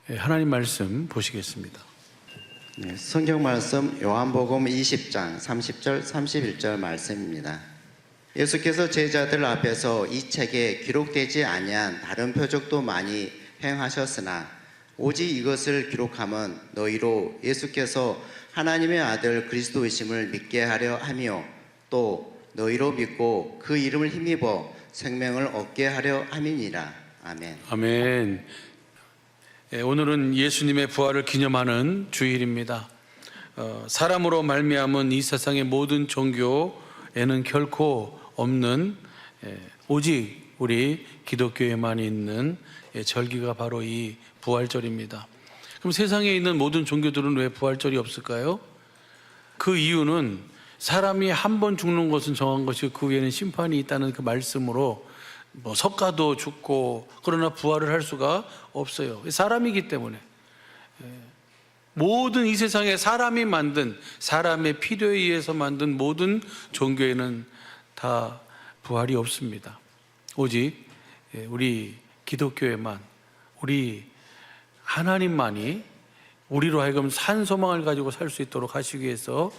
하나님 말씀 보시겠습니다. 네, 성경 말씀 요한복음 20장 30절 31절 말씀입니다. 예수께서 제자들 앞에서 이 책에 기록되지 아니한 다른 표적도 많이 행하셨으나 오직 이것을 기록함은 너희로 예수께서 하나님의 아들 그리스도이심을 믿게 하려 함이요 또 너희로 믿고 그 이름을 힘입어 생명을 얻게 하려 함이니라. 아멘. 아멘. 오늘은 예수님의 부활을 기념하는 주일입니다. 사람으로 말미암은 이 세상의 모든 종교에는 결코 없는 오직 우리 기독교에만 있는 절기가 바로 이 부활절입니다. 그럼 세상에 있는 모든 종교들은 왜 부활절이 없을까요? 그 이유는 사람이 한 번 죽는 것은 정한 것이고 그 위에는 심판이 있다는 그 말씀으로 석가도 죽고 그러나 부활을 할 수가 없어요. 사람이기 때문에. 모든 이 세상에 사람이 만든, 사람의 필요에 의해서 만든 모든 종교에는 다 부활이 없습니다. 오직 우리 기독교에만, 우리 하나님만이 우리로 하여금 산 소망을 가지고 살 수 있도록 하시기 위해서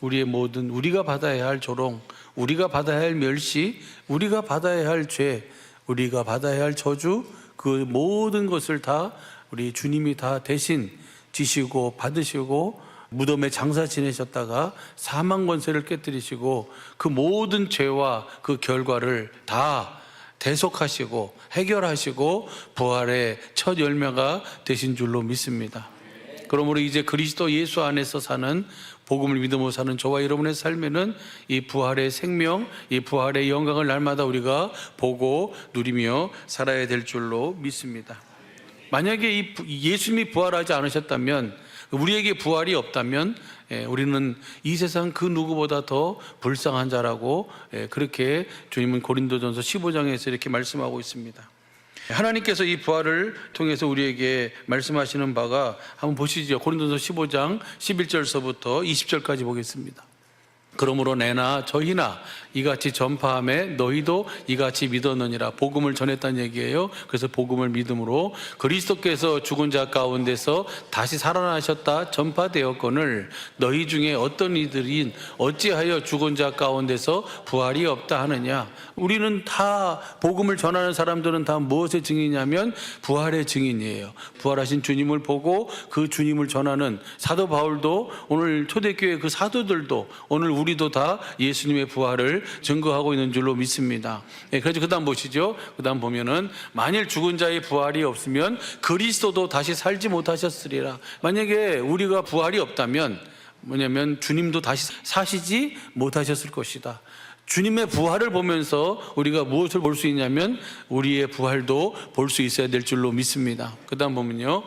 우리의 모든, 우리가 받아야 할 조롱, 우리가 받아야 할 멸시, 우리가 받아야 할 죄, 우리가 받아야 할 저주, 그 모든 것을 다 우리 주님이 다 대신 지시고 받으시고 무덤에 장사 지내셨다가 사망 권세를 깨뜨리시고 그 모든 죄와 그 결과를 다 대속하시고 해결하시고 부활의 첫 열매가 되신 줄로 믿습니다. 그러므로 이제 그리스도 예수 안에서 사는, 복음을 믿음으로 사는 저와 여러분의 삶에는 이 부활의 생명, 이 부활의 영광을 날마다 우리가 보고 누리며 살아야 될 줄로 믿습니다. 만약에 예수님이 부활하지 않으셨다면, 우리에게 부활이 없다면 우리는 이 세상 그 누구보다 더 불쌍한 자라고 그렇게 주님은 고린도전서 15장에서 이렇게 말씀하고 있습니다. 하나님께서 이 부활을 통해서 우리에게 말씀하시는 바가 한번 보시죠. 고린도전서 15장 11절서부터 20절까지 보겠습니다. 그러므로 내나 저희나 이같이 전파함에 너희도 이같이 믿었느니라. 복음을 전했다는 얘기예요. 그래서 복음을 믿음으로 그리스도께서 죽은 자 가운데서 다시 살아나셨다 전파되었거늘 너희 중에 어떤 이들인 어찌하여 죽은 자 가운데서 부활이 없다 하느냐. 우리는 다 복음을 전하는 사람들은 다 무엇의 증인이냐면 부활의 증인이에요. 부활하신 주님을 보고 그 주님을 전하는 사도 바울도, 오늘 초대교회 그 사도들도, 오늘 우리도 다 예수님의 부활을 증거하고 있는 줄로 믿습니다. 그래서 그 다음 보시죠. 그 다음 보면은 만일 죽은 자의 부활이 없으면 그리스도도 다시 살지 못하셨으리라. 만약에 우리가 부활이 없다면 뭐냐면 주님도 다시 사시지 못하셨을 것이다. 주님의 부활을 보면서 우리가 무엇을 볼 수 있냐면 우리의 부활도 볼 수 있어야 될 줄로 믿습니다. 그 다음 보면요,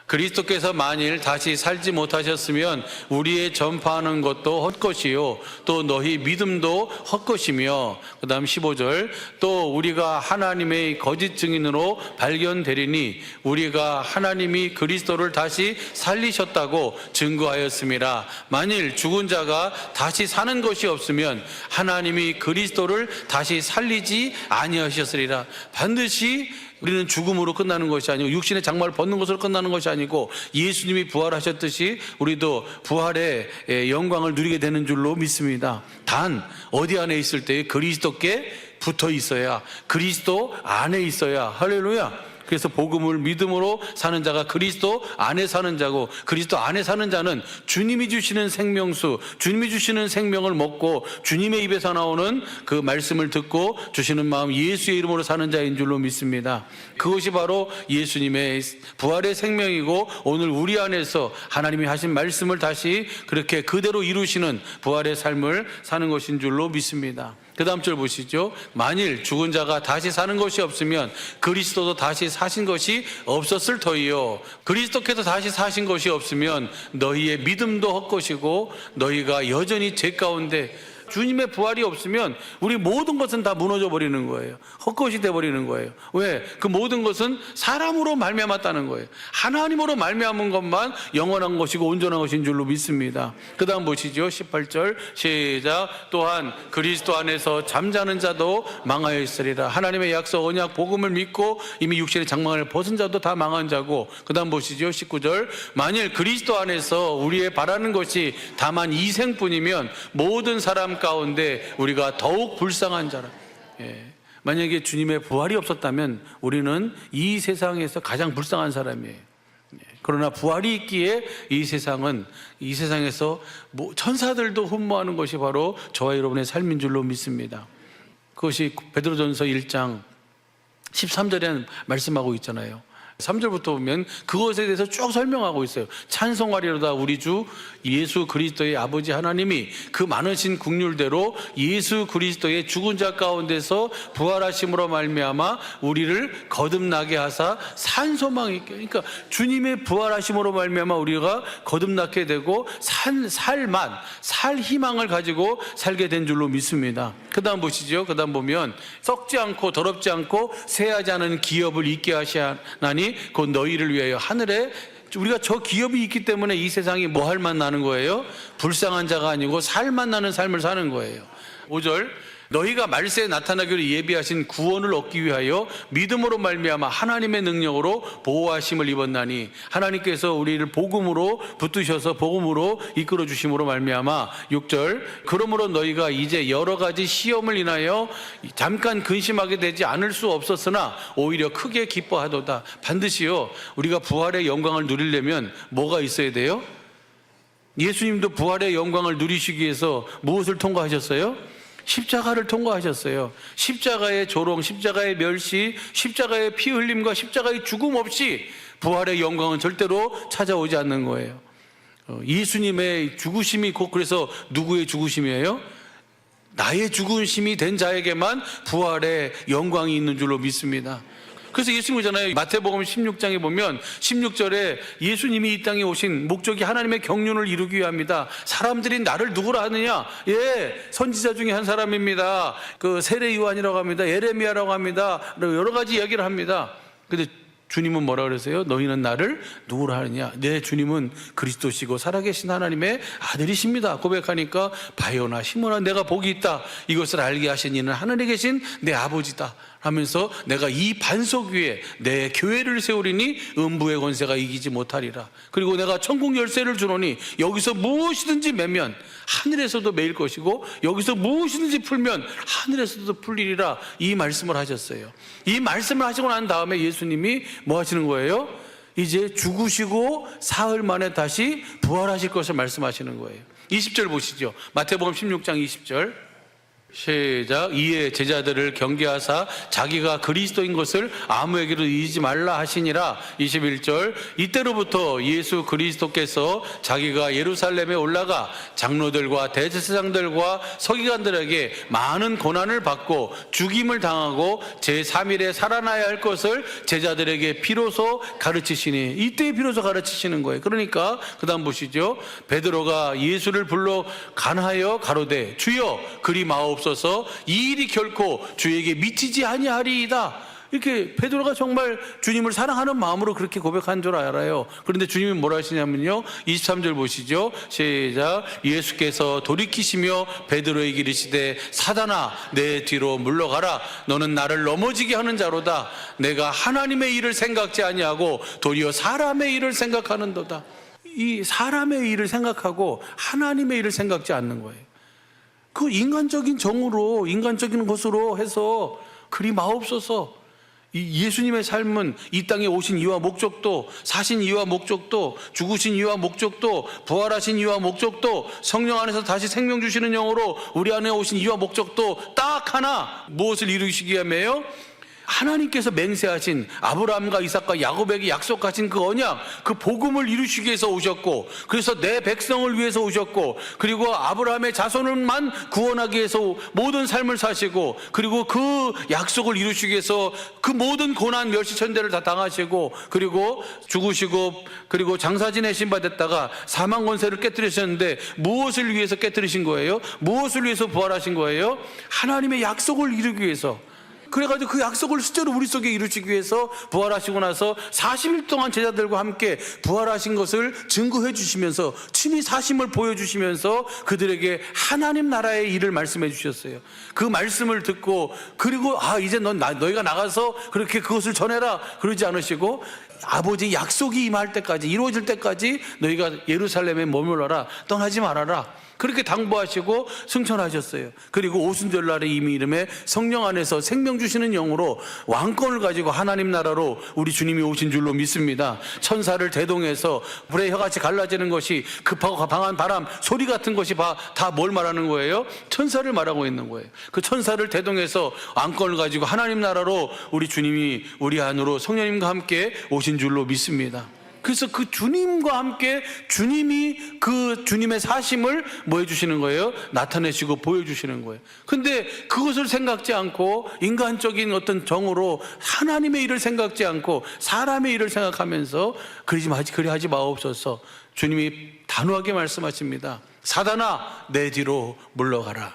그리스도께서 만일 다시 살지 못하셨으면 우리의 전파하는 것도 헛것이요 또 너희 믿음도 헛것이며, 그 다음 15절, 또 우리가 하나님의 거짓 증인으로 발견되리니 우리가 하나님이 그리스도를 다시 살리셨다고 증거하였음이라. 만일 죽은 자가 다시 사는 것이 없으면 하나님이 그리스도를 다시 살리지 아니하셨으리라. 반드시 우리는 죽음으로 끝나는 것이 아니고 육신의 장막을 벗는 것으로 끝나는 것이 아니고 예수님이 부활하셨듯이 우리도 부활의 영광을 누리게 되는 줄로 믿습니다. 단 어디 안에 있을 때 그리스도께 붙어 있어야, 그리스도 안에 있어야. 할렐루야. 그래서 복음을 믿음으로 사는 자가 그리스도 안에 사는 자고, 그리스도 안에 사는 자는 주님이 주시는 생명수, 주님이 주시는 생명을 먹고 주님의 입에서 나오는 그 말씀을 듣고 주시는 마음, 예수의 이름으로 사는 자인 줄로 믿습니다. 그것이 바로 예수님의 부활의 생명이고 오늘 우리 안에서 하나님이 하신 말씀을 다시 그렇게 그대로 이루시는 부활의 삶을 사는 것인 줄로 믿습니다. 그 다음 절 보시죠. 만일 죽은 자가 다시 사는 것이 없으면 그리스도도 다시 사신 것이 없었을 터이요. 그리스도께서 다시 사신 것이 없으면 너희의 믿음도 헛것이고 너희가 여전히 죄 가운데 주님의 부활이 없으면 우리 모든 것은 다 무너져 버리는 거예요. 헛것이 돼 버리는 거예요. 왜? 그 모든 것은 사람으로 말미암았다는 거예요. 하나님으로 말미암은 것만 영원한 것이고 온전한 것인 줄로 믿습니다. 그 다음 보시죠. 18절 시작. 또한 그리스도 안에서 잠자는 자도 망하여 있으리라. 하나님의 약속 언약 복음을 믿고 이미 육신의 장막을 벗은 자도 다 망한 자고, 그 다음 보시죠. 19절 만일 그리스도 안에서 우리의 바라는 것이 다만 이생뿐이면 모든 사람 가운데 우리가 더욱 불쌍한 자라. 만약에 주님의 부활이 없었다면 우리는 이 세상에서 가장 불쌍한 사람이에요. 그러나 부활이 있기에 이 세상에서 천사들도 흠모하는 것이 바로 저와 여러분의 삶인 줄로 믿습니다. 그것이 베드로전서 1장 13절에 말씀하고 있잖아요. 3절부터 보면 그것에 대해서 쭉 설명하고 있어요. 찬송하리로다 우리 주 예수 그리스도의 아버지 하나님이 그 많으신 긍휼대로 예수 그리스도의 죽은 자 가운데서 부활하심으로 말미암아 우리를 거듭나게 하사 산 소망이 있게. 그러니까 주님의 부활하심으로 말미암아 우리가 거듭나게 되고 살 희망을 가지고 살게 된 줄로 믿습니다. 그 다음 보시죠. 그 다음 보면 썩지 않고 더럽지 않고 쇠하지 않은 기업을 있게 하시나니 곧 너희를 위하여 하늘에. 우리가 저 기업이 있기 때문에 이 세상이 뭐 할 맛 나는 거예요? 불쌍한 자가 아니고 살맛 나는 삶을 사는 거예요. 5절 너희가 말세에 나타나기로 예비하신 구원을 얻기 위하여 믿음으로 말미암아 하나님의 능력으로 보호하심을 입었나니. 하나님께서 우리를 복음으로 붙드셔서 복음으로 이끌어 주심으로 말미암아. 6절 그러므로 너희가 이제 여러 가지 시험을 인하여 잠깐 근심하게 되지 않을 수 없었으나 오히려 크게 기뻐하도다. 반드시요 우리가 부활의 영광을 누리려면 뭐가 있어야 돼요? 예수님도 부활의 영광을 누리시기 위해서 무엇을 통과하셨어요? 십자가를 통과하셨어요. 십자가의 조롱, 십자가의 멸시, 십자가의 피 흘림과 십자가의 죽음 없이 부활의 영광은 절대로 찾아오지 않는 거예요. 예수님의 죽으심이 곧 그래서 누구의 죽으심이에요? 나의 죽으심이 된 자에게만 부활의 영광이 있는 줄로 믿습니다. 그래서 예수님이잖아요. 마태복음 16장에 보면 16절에 예수님이 이 땅에 오신 목적이 하나님의 경륜을 이루기 위함이다. 사람들이 나를 누구라 하느냐? 선지자 중에 한 사람입니다. 그 세례 요한이라고 합니다. 예레미야라고 합니다. 여러 가지 이야기를 합니다. 근데 주님은 뭐라 그러세요? 너희는 나를 누구라 하느냐? 네, 주님은 그리스도시고 살아계신 하나님의 아들이십니다. 고백하니까 바요나 시몬아 내가 복이 있다. 이것을 알게 하신 이는 하늘에 계신 내 아버지다 하면서 내가 이 반석 위에 내 교회를 세우리니 음부의 권세가 이기지 못하리라. 그리고 내가 천국 열쇠를 주노니 여기서 무엇이든지 매면 하늘에서도 매일 것이고 여기서 무엇이든지 풀면 하늘에서도 풀리리라. 이 말씀을 하셨어요. 이 말씀을 하시고 난 다음에 예수님이 뭐 하시는 거예요? 이제 죽으시고 사흘 만에 다시 부활하실 것을 말씀하시는 거예요. 20절 보시죠. 마태복음 16장 20절 시작. 이에 제자들을 경계하사 자기가 그리스도인 것을 아무에게도 이지 말라 하시니라. 21절 이때로부터 예수 그리스도께서 자기가 예루살렘에 올라가 장로들과 대제사장들과 서기관들에게 많은 고난을 받고 죽임을 당하고 제3일에 살아나야 할 것을 제자들에게 비로소 가르치시니. 이때 비로소 가르치시는 거예요. 그러니까 그 다음 보시죠. 베드로가 예수를 불러 간하여 가로되 주여 그리 마옵소서. 이 일이 결코 주에게 미치지 아니하리이다. 이렇게 베드로가 정말 주님을 사랑하는 마음으로 그렇게 고백한 줄 알아요. 그런데 주님이 뭐라 하시냐면요, 23절 보시죠. 시작. 예수께서 돌이키시며 베드로에게 이르시되 사단아 내 뒤로 물러가라. 너는 나를 넘어지게 하는 자로다. 내가 하나님의 일을 생각지 아니하고 도리어 사람의 일을 생각하는도다. 이 사람의 일을 생각하고 하나님의 일을 생각지 않는 거예요. 그 인간적인 정으로, 인간적인 것으로 해서 그리 마옵소서. 이 예수님의 삶은 이 땅에 오신 이유와 목적도, 사신 이유와 목적도, 죽으신 이유와 목적도, 부활하신 이유와 목적도, 성령 안에서 다시 생명 주시는 영으로 우리 안에 오신 이유와 목적도 딱 하나. 무엇을 이루시기 위함이에요? 하나님께서 맹세하신 아브라함과 이삭과 야곱에게 약속하신 그 언약, 그 복음을 이루시기 위해서 오셨고, 그래서 내 백성을 위해서 오셨고, 그리고 아브라함의 자손을만 구원하기 위해서 모든 삶을 사시고, 그리고 그 약속을 이루시기 위해서 그 모든 고난 멸시천대를 다 당하시고, 그리고 죽으시고, 그리고 장사 지내신 바 됐다가 사망 권세를 깨뜨리셨는데 무엇을 위해서 깨뜨리신 거예요? 무엇을 위해서 부활하신 거예요? 하나님의 약속을 이루기 위해서. 그래가지고 그 약속을 실제로 우리 속에 이루시기 위해서 부활하시고 나서 40일 동안 제자들과 함께 부활하신 것을 증거해 주시면서 친히 사심을 보여주시면서 그들에게 하나님 나라의 일을 말씀해 주셨어요. 그 말씀을 듣고, 그리고 이제 너희가 나가서 그렇게 그것을 전해라 그러지 않으시고, 아버지 약속이 임할 때까지, 이루어질 때까지 너희가 예루살렘에 머물러라, 떠나지 말아라, 그렇게 당부하시고 승천하셨어요. 그리고 오순절날에 이미 이름에 성령 안에서 생명 주시는 영으로 왕권을 가지고 하나님 나라로 우리 주님이 오신 줄로 믿습니다. 천사를 대동해서 불의 혀같이 갈라지는 것이, 급하고 강한 바람 소리 같은 것이 다 뭘 말하는 거예요? 천사를 말하고 있는 거예요. 그 천사를 대동해서 왕권을 가지고 하나님 나라로 우리 주님이 우리 안으로 성령님과 함께 오신 줄로 믿습니다. 그래서 그 주님과 함께 주님이 그 주님의 사심을 뭐 해주시는 거예요? 나타내시고 보여주시는 거예요. 근데 그것을 생각지 않고 인간적인 어떤 정으로 하나님의 일을 생각지 않고 사람의 일을 생각하면서 그리 하지 마옵소서. 주님이 단호하게 말씀하십니다. 사단아, 내 뒤로 물러가라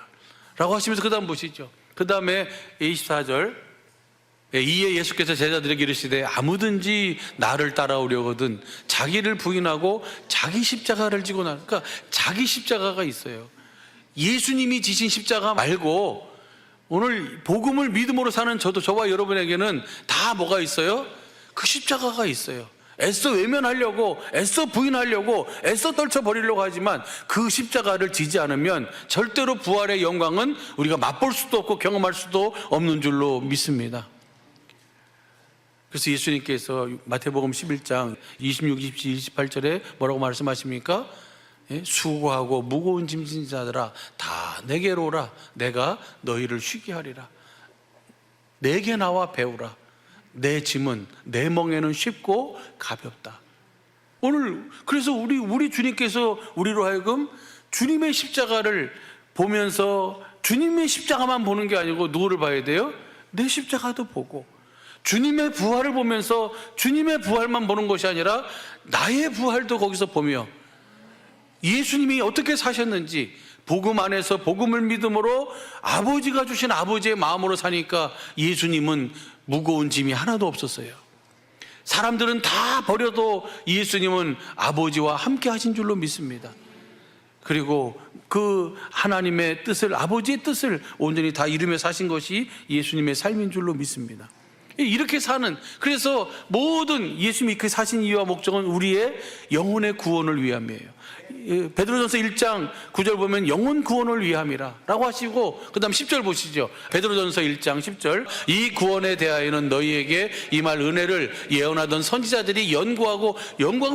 라고 하시면서 그 다음 보시죠. 그 다음에 24절, 이에 예수께서 제자들에게 이르시되 아무든지 나를 따라오려거든 자기를 부인하고 자기 십자가를 지고 나가. 그러니까 자기 십자가가 있어요. 예수님이 지신 십자가 말고 오늘 복음을 믿음으로 사는 저와 여러분에게는 다 뭐가 있어요? 그 십자가가 있어요. 애써 외면하려고, 애써 부인하려고, 애써 떨쳐버리려고 하지만 그 십자가를 지지 않으면 절대로 부활의 영광은 우리가 맛볼 수도 없고 경험할 수도 없는 줄로 믿습니다. 그래서 예수님께서 마태복음 11장 26, 27, 28절에 뭐라고 말씀하십니까? 수고하고 무거운 짐진 자들아 다 내게로 오라, 내가 너희를 쉬게 하리라. 내게 나와 배우라. 내 짐은, 내 멍에는 쉽고 가볍다. 오늘 그래서 우리 주님께서 우리로 하여금 주님의 십자가를 보면서 주님의 십자가만 보는 게 아니고 누구를 봐야 돼요? 내 십자가도 보고, 주님의 부활을 보면서 주님의 부활만 보는 것이 아니라 나의 부활도 거기서 보며 예수님이 어떻게 사셨는지, 복음 안에서 복음을 믿음으로 아버지가 주신 아버지의 마음으로 사니까 예수님은 무거운 짐이 하나도 없었어요. 사람들은 다 버려도 예수님은 아버지와 함께 하신 줄로 믿습니다. 그리고 그 하나님의 뜻을, 아버지의 뜻을 온전히 다 이루며 사신 것이 예수님의 삶인 줄로 믿습니다. 이렇게 사는, 그래서 모든 예수님이 그 사신 이유와 목적은 우리의 영혼의 구원을 위함이에요. 베드로전서 1장 9절 보면 영혼 구원을 위함이라 라고 하시고, 그 다음 10절 보시죠. 베드로전서 1장 10절, 이 구원에 대하여는 너희에게 임할 은혜를 예언하던 선지자들이 연구하고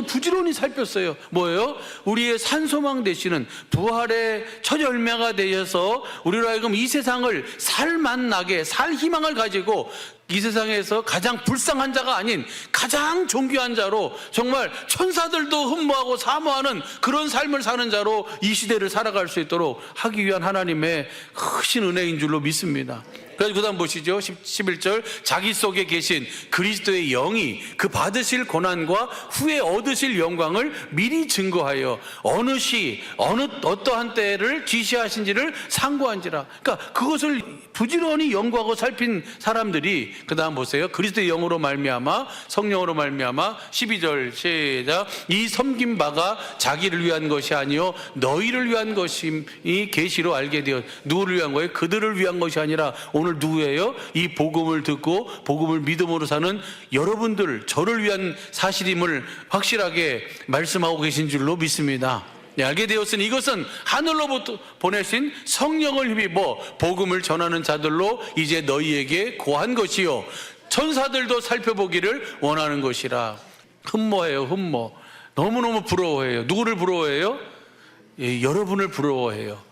부지런히 살폈어요. 뭐예요? 우리의 산소망 되시는 부활의 첫 열매가 되셔서 우리로 하여금 이 세상을 살 만나게, 살 희망을 가지고 이 세상에서 가장 불쌍한 자가 아닌 가장 존귀한 자로, 정말 천사들도 흠모하고 사모하는 그런 삶을 사는 자로 이 시대를 살아갈 수 있도록 하기 위한 하나님의 크신 은혜인 줄로 믿습니다. 그래서 그 다음 보시죠. 11절, 자기 속에 계신 그리스도의 영이 그 받으실 고난과 후에 얻으실 영광을 미리 증거하여 어느 시 어떠한 때를 지시하신지를 상고한지라. 그러니까 그것을 부지런히 연구하고 살핀 사람들이, 그 다음 보세요. 그리스도의 영으로 말미암아, 성령으로 말미암아, 12절 시작, 이 섬긴 바가 자기를 위한 것이 아니요 너희를 위한 것임이 계시로 알게 되었. 누구를 위한 거예요? 그들을 위한 것이 아니라 오늘 누구예요? 이 복음을 듣고 복음을 믿음으로 사는 여러분들, 저를 위한 사실임을 확실하게 말씀하고 계신 줄로 믿습니다. 알게 되었으니 이것은 하늘로부터 보내신 성령을 힘입어 복음을 전하는 자들로 이제 너희에게 고한 것이요 천사들도 살펴보기를 원하는 것이라. 흠모해요. 흠모. 너무너무 부러워해요. 누구를 부러워해요? 여러분을 부러워해요.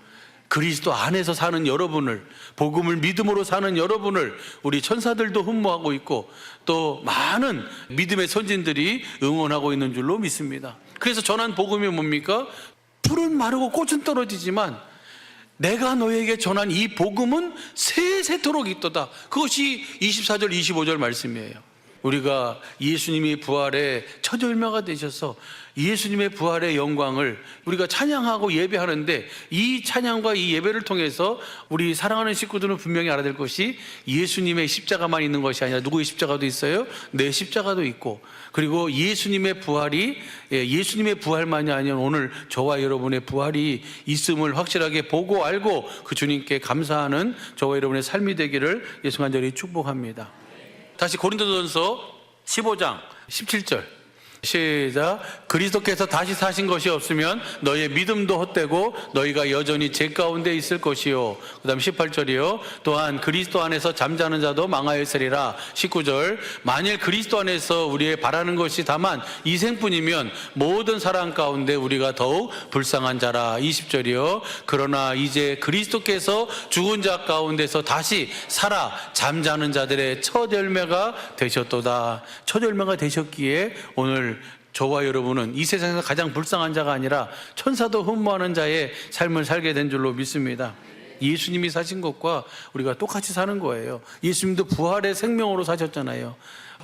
그리스도 안에서 사는 여러분을, 복음을 믿음으로 사는 여러분을 우리 천사들도 흠모하고 있고 또 많은 믿음의 선진들이 응원하고 있는 줄로 믿습니다. 그래서 전한 복음이 뭡니까? 풀은 마르고 꽃은 떨어지지만 내가 너에게 전한 이 복음은 세세토록 있도다. 그것이 24절 25절 말씀이에요. 우리가 예수님이 부활의 첫 열매가 되셔서 예수님의 부활의 영광을 우리가 찬양하고 예배하는데, 이 찬양과 이 예배를 통해서 우리 사랑하는 식구들은 분명히 알아야 될 것이 예수님의 십자가만 있는 것이 아니라 누구의 십자가도 있어요? 내 십자가도 있고, 그리고 예수님의 부활이, 예수님의 부활만이 아니라 오늘 저와 여러분의 부활이 있음을 확실하게 보고 알고 그 주님께 감사하는 저와 여러분의 삶이 되기를 예수 간절히 축복합니다. 다시 고린도전서 15장 17절 시작. 그리스도께서 다시 사신 것이 없으면 너희의 믿음도 헛되고 너희가 여전히 죄 가운데 있을 것이요. 그 다음 18절이요. 또한 그리스도 안에서 잠자는 자도 망하였으리라. 19절. 만일 그리스도 안에서 우리의 바라는 것이 다만 이생뿐이면 모든 사람 가운데 우리가 더욱 불쌍한 자라. 20절이요. 그러나 이제 그리스도께서 죽은 자 가운데서 다시 살아 잠자는 자들의 첫 열매가 되셨도다. 첫 열매가 되셨기에 오늘 저와 여러분은 이 세상에서 가장 불쌍한 자가 아니라 천사도 흠모하는 자의 삶을 살게 된 줄로 믿습니다. 예수님이 사신 것과 우리가 똑같이 사는 거예요. 예수님도 부활의 생명으로 사셨잖아요.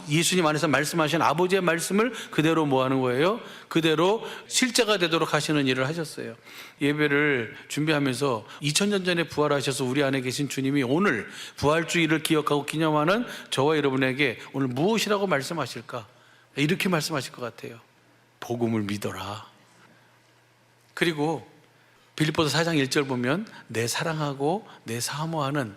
예수님 안에서 말씀하신 아버지의 말씀을 그대로 뭐하는 거예요? 그대로 실제가 되도록 하시는 일을 하셨어요. 예배를 준비하면서 2000년 전에 부활하셔서 우리 안에 계신 주님이 오늘 부활주의를 기억하고 기념하는 저와 여러분에게 오늘 무엇이라고 말씀하실까? 이렇게 말씀하실 것 같아요. 복음을 믿어라. 그리고 빌립보서 4장 1절 보면 내 사랑하고 내 사모하는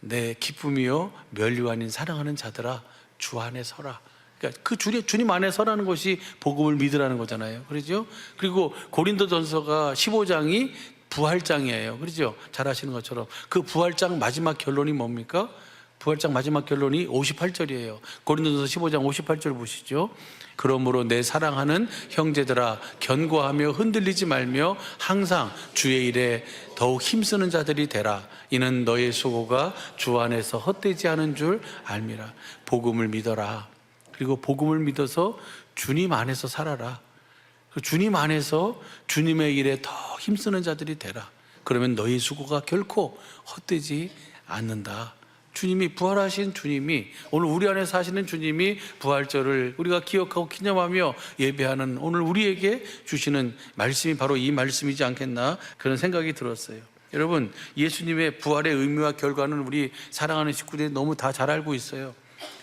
내 기쁨이요 멸류 아닌 사랑하는 자들아 주 안에 서라. 그러니까 그 주님 안에 서라는 것이 복음을 믿으라는 거잖아요. 그렇죠? 그리고 고린도전서가 15장이 부활장이에요. 그렇죠? 잘 아시는 것처럼 그 부활장 마지막 결론이 뭡니까? 부활장 마지막 결론이 58절이에요. 고린도전서 15장 58절 보시죠. 그러므로 내 사랑하는 형제들아 견고하며 흔들리지 말며 항상 주의 일에 더욱 힘쓰는 자들이 되라. 이는 너의 수고가 주 안에서 헛되지 않은 줄 알미라. 복음을 믿어라. 그리고 복음을 믿어서 주님 안에서 살아라. 주님 안에서 주님의 일에 더 힘쓰는 자들이 되라. 그러면 너의 수고가 결코 헛되지 않는다. 주님이 부활하신 주님이 오늘 우리 안에 사시는 주님이 부활절을 우리가 기억하고 기념하며 예배하는 오늘 우리에게 주시는 말씀이 바로 이 말씀이지 않겠나 그런 생각이 들었어요. 여러분, 예수님의 부활의 의미와 결과는 우리 사랑하는 식구들이 너무 다 잘 알고 있어요.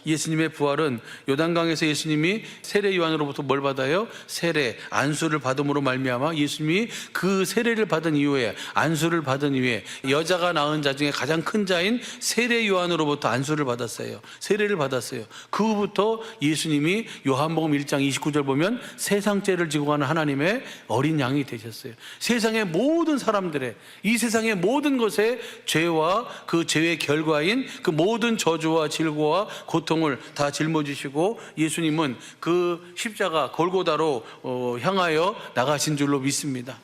예수님의 부활은 요단강에서 예수님이 세례 요한으로부터 뭘 받아요? 세례, 안수를 받음으로 말미암아 예수님이 그 세례를 받은 이후에 안수를 받은 이후에 여자가 낳은 자 중에 가장 큰 자인 세례 요한으로부터 안수를 받았어요. 세례를 받았어요. 그 후부터 예수님이 요한복음 1장 29절 보면 세상 죄를 지고 가는 하나님의 어린 양이 되셨어요. 세상의 모든 사람들의 이 세상의 모든 것의 죄와 그 죄의 결과인 그 모든 저주와 질고와 고통을 다 짊어지시고 예수님은 그 십자가 골고다로 향하여 나가신 줄로 믿습니다.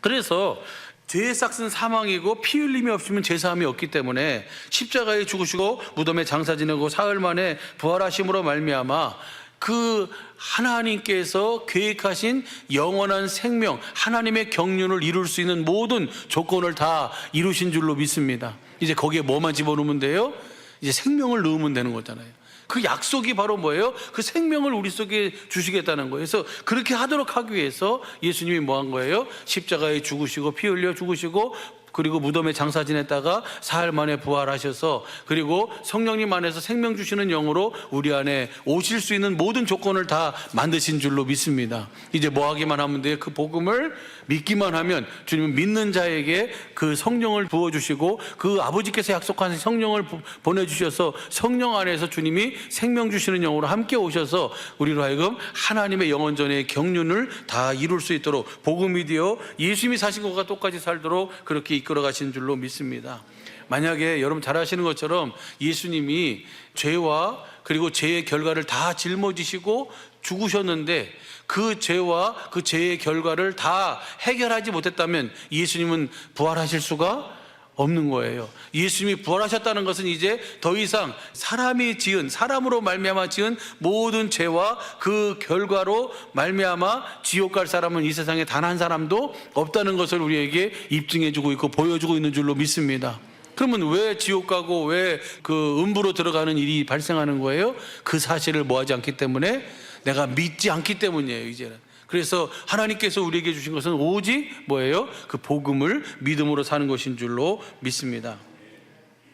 그래서 죄의 싹은 사망이고 피 흘림이 없으면 제사함이 없기 때문에 십자가에 죽으시고 무덤에 장사 지내고 사흘 만에 부활하심으로 말미암아 그 하나님께서 계획하신 영원한 생명, 하나님의 경륜을 이룰 수 있는 모든 조건을 다 이루신 줄로 믿습니다. 이제 거기에 뭐만 집어넣으면 돼요? 이제 생명을 넣으면 되는 거잖아요. 그 약속이 바로 뭐예요? 그 생명을 우리 속에 주시겠다는 거예요. 그래서 그렇게 하도록 하기 위해서 예수님이 뭐 한 거예요? 십자가에 죽으시고 피 흘려 죽으시고 그리고 무덤에 장사 지냈다가 사흘 만에 부활하셔서 그리고 성령님 안에서 생명 주시는 영으로 우리 안에 오실 수 있는 모든 조건을 다 만드신 줄로 믿습니다. 이제 뭐 하기만 하면 돼요? 그 복음을 믿기만 하면 주님은 믿는 자에게 그 성령을 부어주시고 그 아버지께서 약속한 성령을 보내주셔서 성령 안에서 주님이 생명 주시는 영으로 함께 오셔서 우리로 하여금 하나님의 영원전의 경륜을 다 이룰 수 있도록 복음이 되어 예수님이 사신 것과 똑같이 살도록 그렇게 이끌어 가시는 줄로 믿습니다. 만약에 여러분 잘 아시는 것처럼 예수님이 죄와 그리고 죄의 결과를 다 짊어지시고 죽으셨는데 그 죄와 그 죄의 결과를 다 해결하지 못했다면 예수님은 부활하실 수가 없는 거예요. 예수님이 부활하셨다는 것은 이제 더 이상 사람으로 말미암아 지은 모든 죄와 그 결과로 말미암아 지옥 갈 사람은 이 세상에 단 한 사람도 없다는 것을 우리에게 입증해주고 있고 보여주고 있는 줄로 믿습니다. 그러면 왜 지옥 가고 왜 그 음부로 들어가는 일이 발생하는 거예요? 그 사실을 뭐하지 않기 때문에, 내가 믿지 않기 때문이에요, 이제는. 그래서 하나님께서 우리에게 주신 것은 오직 뭐예요? 그 복음을 믿음으로 사는 것인 줄로 믿습니다.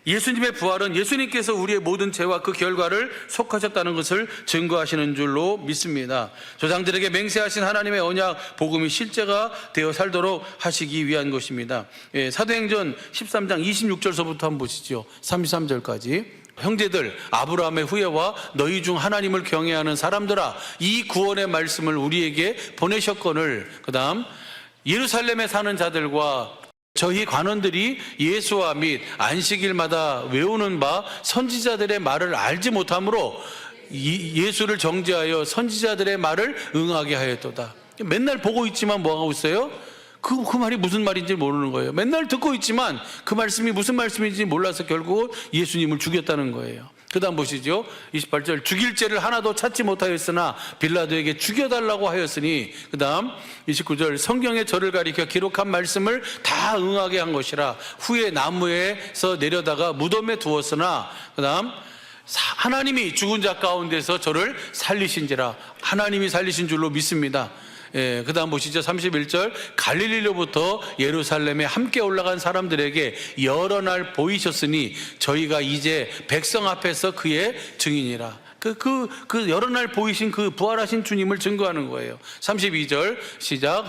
예수님의 부활은 예수님께서 우리의 모든 죄와 그 결과를 속하셨다는 것을 증거하시는 줄로 믿습니다. 조상들에게 맹세하신 하나님의 언약 복음이 실제가 되어 살도록 하시기 위한 것입니다. 사도행전 13장 26절서부터 한번 보시죠. 33절까지. 형제들, 아브라함의 후예와 너희 중 하나님을 경외하는 사람들아, 이 구원의 말씀을 우리에게 보내셨거늘. 그 다음, 예루살렘에 사는 자들과 저희 관원들이 예수와 및 안식일마다 외우는 바 선지자들의 말을 알지 못하므로 예수를 정죄하여 선지자들의 말을 응하게 하였도다. 맨날 보고 있지만 뭐 하고 있어요? 그 말이 무슨 말인지 모르는 거예요. 맨날 듣고 있지만 그 말씀이 무슨 말씀인지 몰라서 결국 예수님을 죽였다는 거예요. 그 다음 보시죠. 28절. 죽일 죄를 하나도 찾지 못하였으나 빌라도에게 죽여달라고 하였으니. 그 다음 29절. 성경에 저를 가리켜 기록한 말씀을 다 응하게 한 것이라. 후에 나무에서 내려다가 무덤에 두었으나. 그 다음 하나님이 죽은 자 가운데서 저를 살리신지라. 하나님이 살리신 줄로 믿습니다. 그 다음 보시죠. 31절. 갈릴리로부터 예루살렘에 함께 올라간 사람들에게 여러 날 보이셨으니 저희가 이제 백성 앞에서 그의 증인이라. 그 여러 날 보이신 그 부활하신 주님을 증거하는 거예요. 32절 시작.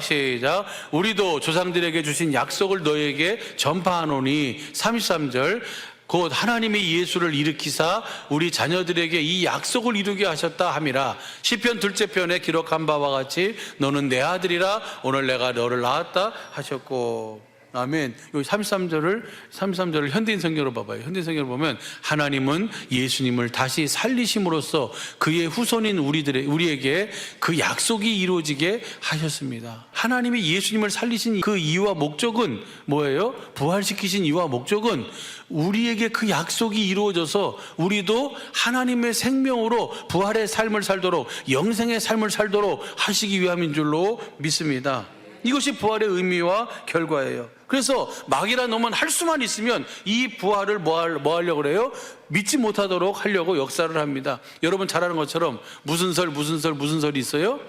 우리도 조상들에게 주신 약속을 너에게 전파하노니. 33절. 곧 하나님이 예수를 일으키사 우리 자녀들에게 이 약속을 이루게 하셨다 함이라. 시편 둘째 편에 기록한 바와 같이 너는 내 아들이라 오늘 내가 너를 낳았다 하셨고. 아멘. 여기 33절을 현대인 성경으로 봐봐요. 현대인 성경을 보면 하나님은 예수님을 다시 살리심으로써 그의 후손인 우리에게 그 약속이 이루어지게 하셨습니다. 하나님이 예수님을 살리신 그 이유와 목적은 뭐예요? 부활시키신 이유와 목적은 우리에게 그 약속이 이루어져서 우리도 하나님의 생명으로 부활의 삶을 살도록, 영생의 삶을 살도록 하시기 위함인 줄로 믿습니다. 이것이 부활의 의미와 결과예요. 그래서 막이라 놈은 할 수만 있으면 이 부활을 뭐 하려고 그래요? 믿지 못하도록 하려고 역사를 합니다. 여러분 잘 아는 것처럼 무슨 설이 있어요?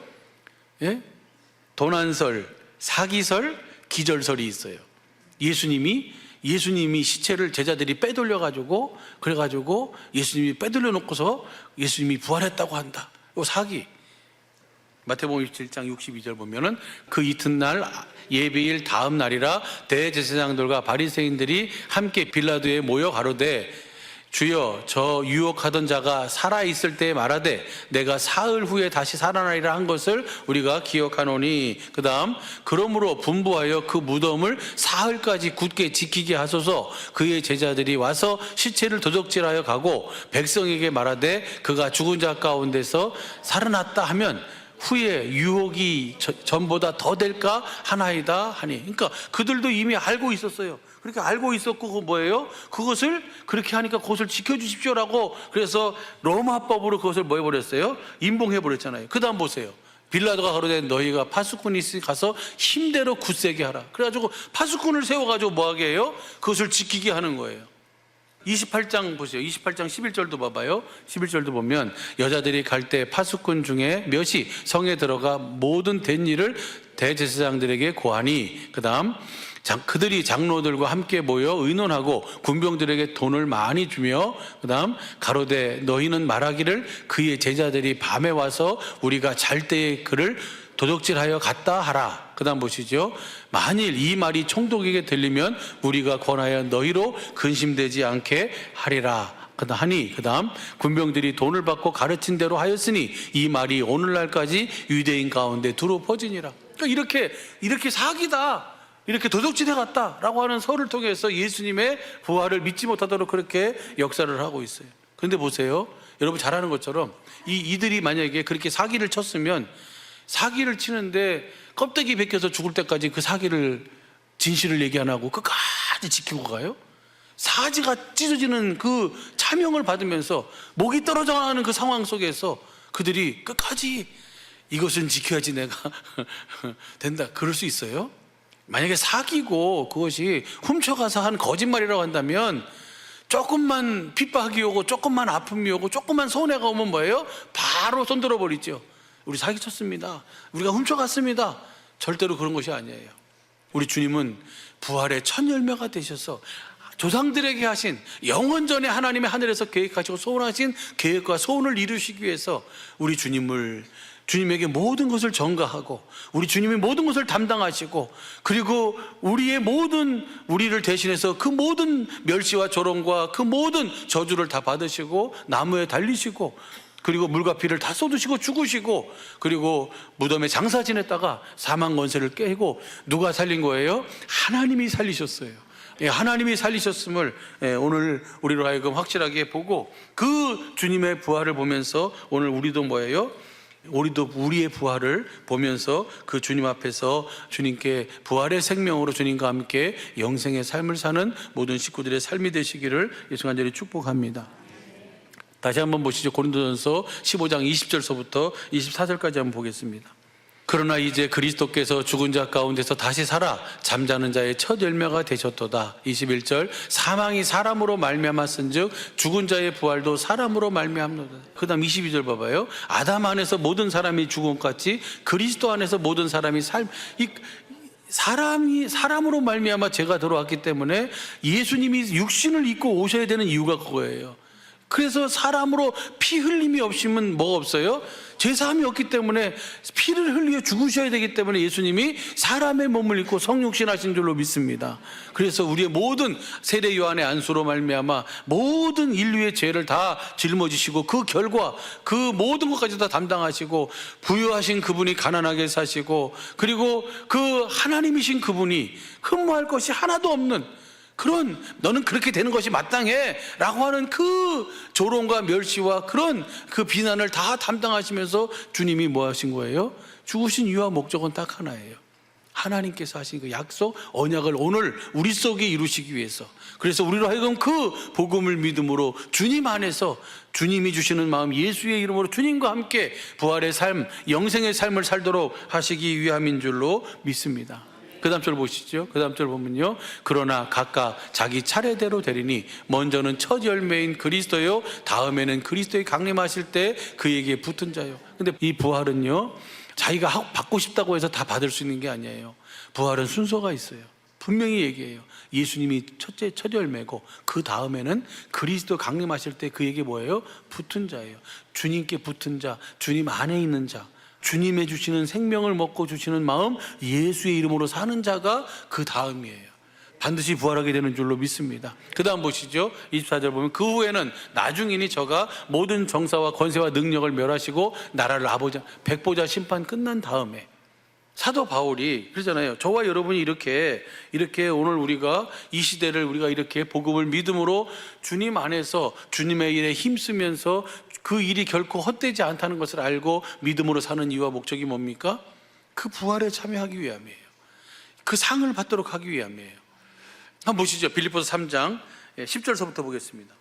예? 도난설, 사기설, 기절설이 있어요. 예수님이 시체를 제자들이 빼돌려가지고, 그래가지고 예수님이 빼돌려 놓고서 예수님이 부활했다고 한다. 이거 사기. 마태복음 27장 62절 보면은 그 이튿날 예배일 다음 날이라 대제사장들과 바리새인들이 함께 빌라도에 모여 가로되 주여 저 유혹하던 자가 살아있을 때에 말하되 내가 사흘 후에 다시 살아나리라 한 것을 우리가 기억하노니. 그 다음 그러므로 분부하여 그 무덤을 사흘까지 굳게 지키게 하소서. 그의 제자들이 와서 시체를 도적질하여 가고 백성에게 말하되 그가 죽은 자 가운데서 살아났다 하면 후에 유혹이 전보다 더 될까 하나이다 하니. 그러니까 그들도 이미 알고 있었어요. 그렇게 알고 있었고 그 뭐예요? 그것을 그렇게 하니까 그것을 지켜주십시오라고, 그래서 로마법으로 그것을 뭐 해버렸어요? 임봉해버렸잖아요. 그 다음 보세요. 빌라도가 가로되 너희가 파수꾼이 있으니 가서 힘대로 굳세게 하라. 그래가지고 파수꾼을 세워가지고 뭐하게 해요? 그것을 지키게 하는 거예요. 28장 보세요. 28장 11절도 봐봐요. 11절도 보면 여자들이 갈 때 파수꾼 중에 몇이 성에 들어가 모든 된 일을 대제사장들에게 고하니. 그 다음 그들이 장로들과 함께 모여 의논하고 군병들에게 돈을 많이 주며, 그 다음 가로되 너희는 말하기를 그의 제자들이 밤에 와서 우리가 잘 때에 그를 도적질하여 갔다 하라. 그 다음 보시죠. 만일 이 말이 총독에게 들리면 우리가 권하여 너희로 근심되지 않게 하리라 하니. 그 다음 군병들이 돈을 받고 가르친 대로 하였으니 이 말이 오늘날까지 유대인 가운데 두루 퍼지니라. 그러니까 이렇게 사기다, 이렇게 도둑질해 갔다라고 하는 설을 통해서 예수님의 부활을 믿지 못하도록 그렇게 역사를 하고 있어요. 그런데 보세요. 여러분 잘 아는 것처럼 이들이 만약에 그렇게 사기를 쳤으면 사기를 치는데 껍데기 벗겨서 죽을 때까지 그 사기를 진실을 얘기 안 하고 끝까지 지키고 가요? 사지가 찢어지는 그 차명을 받으면서 목이 떨어져 가는 그 상황 속에서 그들이 끝까지 이것은 지켜야지 내가 된다, 그럴 수 있어요? 만약에 사기고 그것이 훔쳐가서 한 거짓말이라고 한다면 조금만 핍박이 오고 조금만 아픔이 오고 조금만 손해가 오면 뭐예요? 바로 손들어 버리죠. 우리 사기쳤습니다, 우리가 훔쳐갔습니다. 절대로 그런 것이 아니에요. 우리 주님은 부활의 첫 열매가 되셔서 조상들에게 하신 영원전에 하나님의 하늘에서 계획하시고 소원하신 계획과 소원을 이루시기 위해서 우리 주님에게 모든 것을 전가하고 우리 주님이 모든 것을 담당하시고, 그리고 우리를 대신해서 그 모든 멸시와 조롱과 그 모든 저주를 다 받으시고 나무에 달리시고, 그리고 물과 피를 다 쏟으시고 죽으시고, 그리고 무덤에 장사 지냈다가 사망 권세를 깨고 누가 살린 거예요? 하나님이 살리셨어요. 하나님이 살리셨음을 오늘 우리로 하여금 확실하게 보고, 그 주님의 부활을 보면서 오늘 우리도 뭐예요? 우리도 우리의 부활을 보면서 그 주님 앞에서 주님께 부활의 생명으로 주님과 함께 영생의 삶을 사는 모든 식구들의 삶이 되시기를 예수 간절히 축복합니다. 다시 한번 보시죠. 고린도전서 15장 20절서부터 24절까지 한번 보겠습니다. 그러나 이제 그리스도께서 죽은 자 가운데서 다시 살아 잠자는 자의 첫 열매가 되셨도다. 21절, 사망이 사람으로 말미암았은즉 죽은 자의 부활도 사람으로 말미암노다. 그 다음 22절 봐봐요. 아담 안에서 모든 사람이 죽은 것 같이 그리스도 안에서 모든 사람이 사람으로 말미암아 죄가 들어왔기 때문에 예수님이 육신을 입고 오셔야 되는 이유가 그거예요. 그래서 사람으로 피 흘림이 없으면 뭐가 없어요? 죄사함이 없기 때문에 피를 흘려 죽으셔야 되기 때문에 예수님이 사람의 몸을 입고 성육신 하신 줄로 믿습니다. 그래서 우리의 모든 세례 요한의 안수로 말미암아 모든 인류의 죄를 다 짊어지시고 그 결과 그 모든 것까지 다 담당하시고, 부유하신 그분이 가난하게 사시고, 그리고 그 하나님이신 그분이 흠모할 것이 하나도 없는 그런, 너는 그렇게 되는 것이 마땅해 라고 하는 그 조롱과 멸시와 그런 그 비난을 다 담당하시면서 주님이 뭐 하신 거예요? 죽으신 이유와 목적은 딱 하나예요. 하나님께서 하신 그 약속, 언약을 오늘 우리 속에 이루시기 위해서. 그래서 우리로 하여금 그 복음을 믿음으로 주님 안에서 주님이 주시는 마음, 예수의 이름으로 주님과 함께 부활의 삶, 영생의 삶을 살도록 하시기 위함인 줄로 믿습니다. 그 다음 절 보시죠. 그 다음 절 보면요, 그러나 각각 자기 차례대로 되리니 먼저는 첫 열매인 그리스도요 다음에는 그리스도의 강림하실 때 그에게 붙은 자요. 근데 이 부활은요 자기가 받고 싶다고 해서 다 받을 수 있는 게 아니에요. 부활은 순서가 있어요. 분명히 얘기해요. 예수님이 첫 열매고 그 다음에는 그리스도 강림하실 때 그에게 뭐예요? 붙은 자예요. 주님께 붙은 자, 주님 안에 있는 자, 주님의 주시는 생명을 먹고 주시는 마음, 예수의 이름으로 사는 자가 그 다음이에요. 반드시 부활하게 되는 줄로 믿습니다. 그 다음 보시죠. 24절 보면 그 후에는 나중이니 저가 모든 정사와 권세와 능력을 멸하시고 나라를 백보자 심판 끝난 다음에, 사도 바울이 그러잖아요. 저와 여러분이 이렇게 오늘 우리가 이 시대를 우리가 이렇게 복음을 믿음으로 주님 안에서 주님의 일에 힘쓰면서 그 일이 결코 헛되지 않다는 것을 알고 믿음으로 사는 이유와 목적이 뭡니까? 그 부활에 참여하기 위함이에요. 그 상을 받도록 하기 위함이에요. 한번 보시죠. 빌립보서 3장 10절서부터 보겠습니다.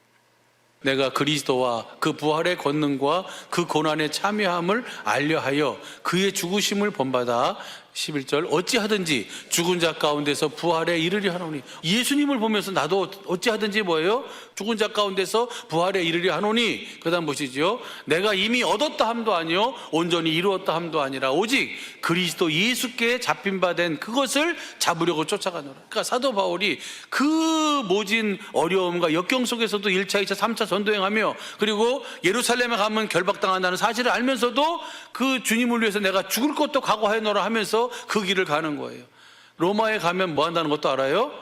내가 그리스도와 그 부활의 권능과 그 고난에 참여함을 알려하여 그의 죽으심을 본받아 11절 어찌하든지 죽은 자 가운데서 부활에 이르려 하노니. 예수님을 보면서 나도 어찌하든지 뭐예요? 죽은 자 가운데서 부활에 이르려 하노니. 그 다음 보시죠. 내가 이미 얻었다 함도 아니요 온전히 이루었다 함도 아니라 오직 그리스도 예수께 잡힌 바 된 그것을 잡으려고 쫓아가노라. 그러니까 사도 바울이 그 모진 어려움과 역경 속에서도 1차, 2차, 3차 전도행하며, 그리고 예루살렘에 가면 결박당한다는 사실을 알면서도 그 주님을 위해서 내가 죽을 것도 각오하노라 하면서 그 길을 가는 거예요. 로마에 가면 뭐 한다는 것도 알아요?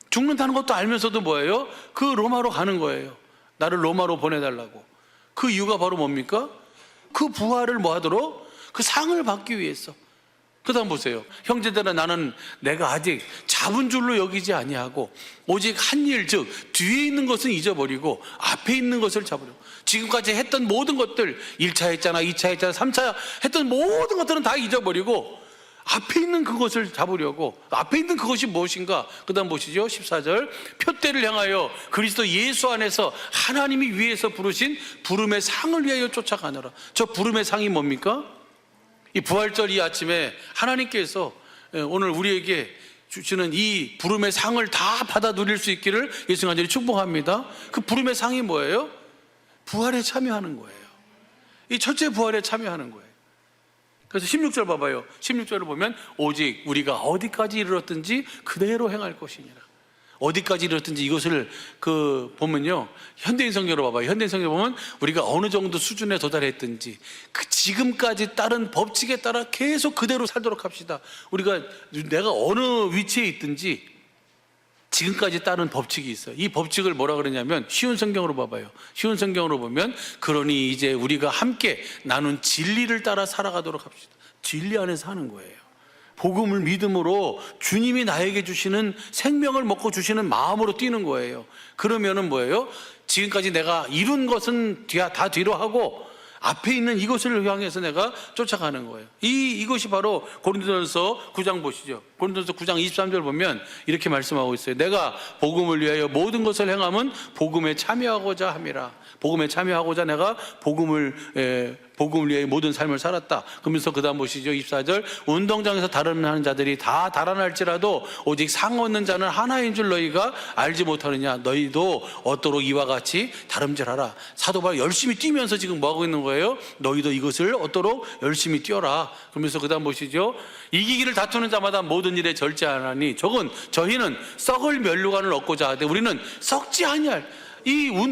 죽는다는 것도 알면서도 뭐예요? 그 로마로 가는 거예요. 나를 로마로 보내달라고. 그 이유가 바로 뭡니까? 그 부활을 뭐 하도록? 그 상을 받기 위해서. 그 다음 보세요. 형제들아, 나는 내가 아직 잡은 줄로 여기지 아니하고 오직 한 일, 즉 뒤에 있는 것은 잊어버리고 앞에 있는 것을 잡으려고. 지금까지 했던 모든 것들, 1차 했잖아, 2차 했잖아, 3차 했던 모든 것들은 다 잊어버리고 앞에 있는 그것을 잡으려고, 앞에 있는 그것이 무엇인가? 그 다음 보시죠. 14절. 표대를 향하여 그리스도 예수 안에서 하나님이 위에서 부르신 부름의 상을 위하여 쫓아가느라. 저 부름의 상이 뭡니까? 이 부활절 이 아침에 하나님께서 오늘 우리에게 주시는 이 부름의 상을 다 받아 누릴 수 있기를 예수 간절히 축복합니다. 그 부름의 상이 뭐예요? 부활에 참여하는 거예요. 이 첫째 부활에 참여하는 거예요. 그래서 16절 봐봐요. 16절을 보면 오직 우리가 어디까지 이르렀든지 그대로 행할 것이니라. 어디까지 이르렀든지 이것을 보면요, 현대인 성경으로 봐봐요. 현대인 성경 보면 우리가 어느 정도 수준에 도달했든지 그 지금까지 따른 법칙에 따라 계속 그대로 살도록 합시다. 우리가 내가 어느 위치에 있든지 지금까지 따른 법칙이 있어요. 이 법칙을 뭐라 그러냐면 쉬운 성경으로 봐봐요. 쉬운 성경으로 보면 그러니 이제 우리가 함께 나눈 진리를 따라 살아가도록 합시다. 진리 안에서 하는 거예요. 복음을 믿음으로 주님이 나에게 주시는 생명을 먹고 주시는 마음으로 뛰는 거예요. 그러면은 뭐예요? 지금까지 내가 이룬 것은 다 뒤로 하고 앞에 있는 이것을 향해서 내가 쫓아가는 거예요. 이것이 바로 고린도전서 9장 보시죠. 고린도전서 9장 23절 보면 이렇게 말씀하고 있어요. 내가 복음을 위하여 모든 것을 행함은 복음에 참여하고자 함이라. 복음에 참여하고자 내가 복음을 위하여 모든 삶을 살았다. 그러면서 그 다음 보시죠. 24절. 운동장에서 달아나는 자들이 다 달아날지라도 오직 상 얻는 자는 하나인 줄 너희가 알지 못하느냐. 너희도 얻도록 이와 같이 다름질하라. 사도 바울 열심히 뛰면서 지금 뭐하고 있는 거예요? 너희도 이것을 얻도록 열심히 뛰어라. 그러면서 그 다음 보시죠. 이기기를 다투는 자마다 모든 일에 절제하나니 저희는 썩을 면류관을 얻고자 하되 우리는 썩지 아니할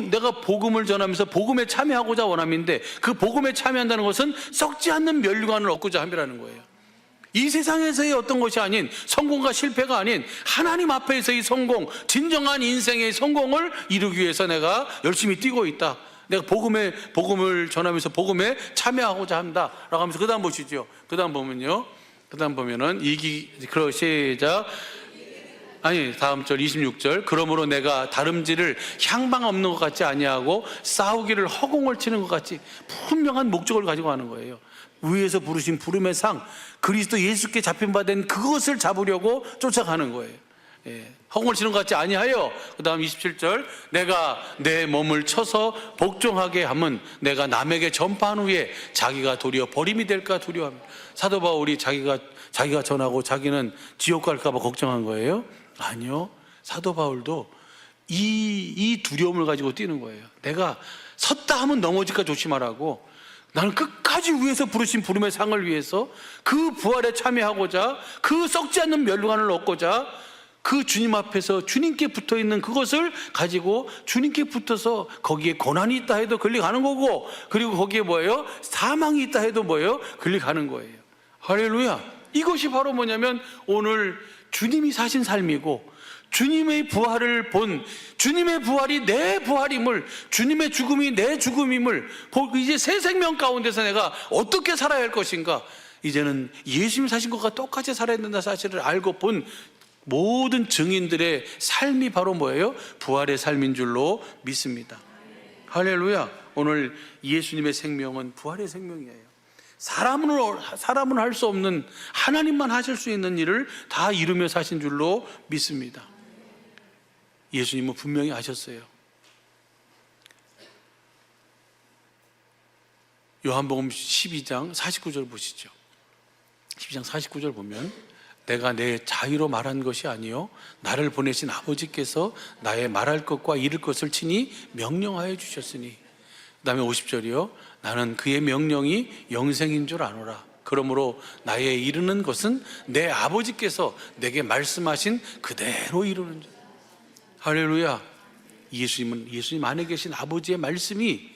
내가 복음을 전하면서 복음에 참여하고자 원함인데 그 복음에 참여한다는 것은 썩지 않는 면류관을 얻고자 함이라는 거예요. 이 세상에서의 어떤 것이 아닌 성공과 실패가 아닌 하나님 앞에서의 성공, 진정한 인생의 성공을 이루기 위해서 내가 열심히 뛰고 있다. 내가 복음을 전하면서 복음에 참여하고자 한다 라고 하면서 그 다음 보시죠. 그 다음 보면은 시작. 다음 절 26절. 그러므로 내가 다름질을 향방 없는 것 같지 아니하고 싸우기를 허공을 치는 것 같이 분명한 목적을 가지고 하는 거예요. 위에서 부르신 부름의 상, 그리스도 예수께 잡힌 바 된 그것을 잡으려고 쫓아가는 거예요. 허공을 치는 것 같지 아니하여. 그 다음 27절. 내가 내 몸을 쳐서 복종하게 함은 내가 남에게 전파한 후에 자기가 도리어 버림이 될까 두려워합니다. 사도 바울이 자기가 전하고 자기는 지옥 갈까 봐 걱정한 거예요? 아니요. 사도 바울도 이 두려움을 가지고 뛰는 거예요. 내가 섰다 하면 넘어질까 조심하라고. 나는 끝까지 위에서 부르신 부름의 상을 위해서 그 부활에 참여하고자 그 썩지 않는 면류관을 얻고자 그 주님 앞에서 주님께 붙어있는 그것을 가지고 주님께 붙어서 거기에 고난이 있다 해도 걸려가는 거고, 그리고 거기에 뭐예요? 사망이 있다 해도 뭐예요? 걸려가는 거예요. 할렐루야. 이것이 바로 뭐냐면 오늘 주님이 사신 삶이고 주님의 부활을 본, 주님의 부활이 내 부활임을, 주님의 죽음이 내 죽음임을, 이제 새 생명 가운데서 내가 어떻게 살아야 할 것인가, 이제는 예수님 사신 것과 똑같이 살아야 된다는 사실을 알고 본 모든 증인들의 삶이 바로 뭐예요? 부활의 삶인 줄로 믿습니다. 할렐루야. 오늘 예수님의 생명은 부활의 생명이에요. 사람은 할 수 없는, 하나님만 하실 수 있는 일을 다 이루며 사신 줄로 믿습니다. 예수님은 분명히 아셨어요. 요한복음 12장 49절 보시죠. 12장 49절 보면 내가 내 자유로 말한 것이 아니요 나를 보내신 아버지께서 나의 말할 것과 이를 것을 친히 명령하여 주셨으니. 그 다음에 50절이요. 나는 그의 명령이 영생인 줄 아노라. 그러므로 나의 이르는 것은 내 아버지께서 내게 말씀하신 그대로 이루는 줄. 할렐루야. 예수님 안에 계신 아버지의 말씀이,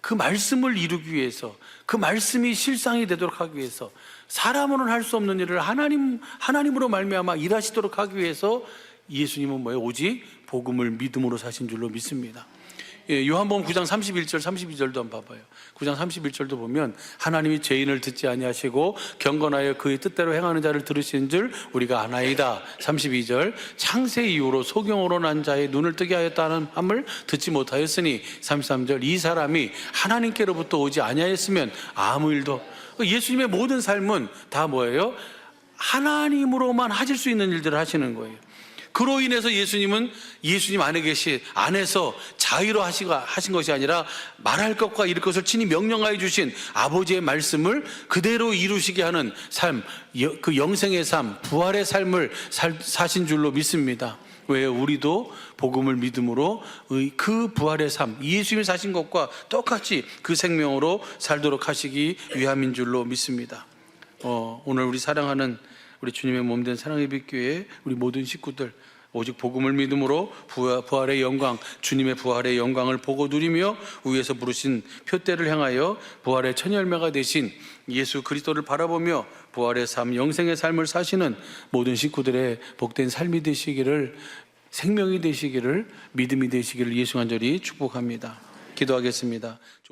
그 말씀을 이루기 위해서, 그 말씀이 실상이 되도록 하기 위해서, 사람으로는 할 수 없는 일을 하나님으로 말미암아 일하시도록 하기 위해서 예수님은 뭐예요? 오직 복음을 믿음으로 사신 줄로 믿습니다. 요한복음 9장 31절 32절도 한번 봐봐요. 9장 31절도 보면 하나님이 죄인을 듣지 아니하시고 경건하여 그의 뜻대로 행하는 자를 들으시는 줄 우리가 아나이다. 32절 창세 이후로 소경으로 난 자의 눈을 뜨게 하였다는 함을 듣지 못하였으니 33절 이 사람이 하나님께로부터 오지 아니하였으면 아무 일도. 예수님의 모든 삶은 다 뭐예요? 하나님으로만 하실 수 있는 일들을 하시는 거예요. 그로 인해서 예수님은 예수님 안에서 자유로 하신 것이 아니라 말할 것과 이룰 것을 친히 명령하여 주신 아버지의 말씀을 그대로 이루시게 하는 삶, 그 영생의 삶, 부활의 삶을 사신 줄로 믿습니다. 왜? 우리도 복음을 믿음으로 그 부활의 삶, 예수님이 사신 것과 똑같이 그 생명으로 살도록 하시기 위함인 줄로 믿습니다. 오늘 우리 사랑하는 우리 주님의 몸된 사랑의 빛교회 우리 모든 식구들 오직 복음을 믿음으로 부활의 영광, 주님의 부활의 영광을 보고 누리며 위에서 부르신 표대를 향하여 부활의 첫 열매가 되신 예수 그리스도를 바라보며 부활의 삶, 영생의 삶을 사시는 모든 식구들의 복된 삶이 되시기를, 생명이 되시기를, 믿음이 되시기를 예수 간절히 축복합니다. 기도하겠습니다.